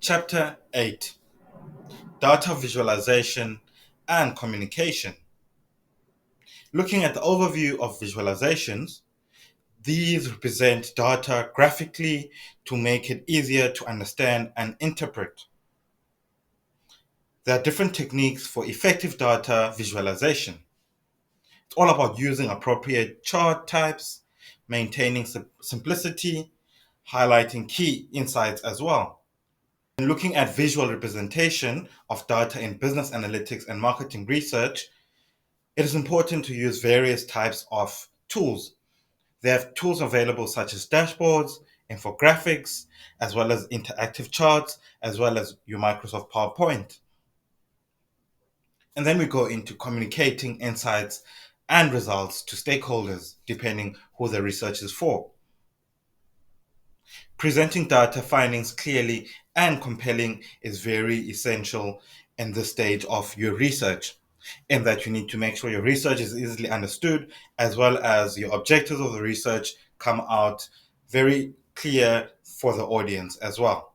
Chapter 8: Data Visualization and Communication. Looking at the overview of visualizations, these represent data graphically to make it easier to understand and interpret. There are different techniques for effective data visualization. It's all about using appropriate chart types, maintaining simplicity, highlighting key insights as well. In looking at visual representation of data in business analytics and marketing research, it is important to use various types of tools. They have tools available such as dashboards, infographics, as well as interactive charts, as well as your Microsoft PowerPoint. And then we go into communicating insights and results to stakeholders, depending who the research is for. Presenting data findings clearly and compelling is very essential in this stage of your research, in that you need to make sure your research is easily understood, as well as your objectives of the research come out very clear for the audience as well.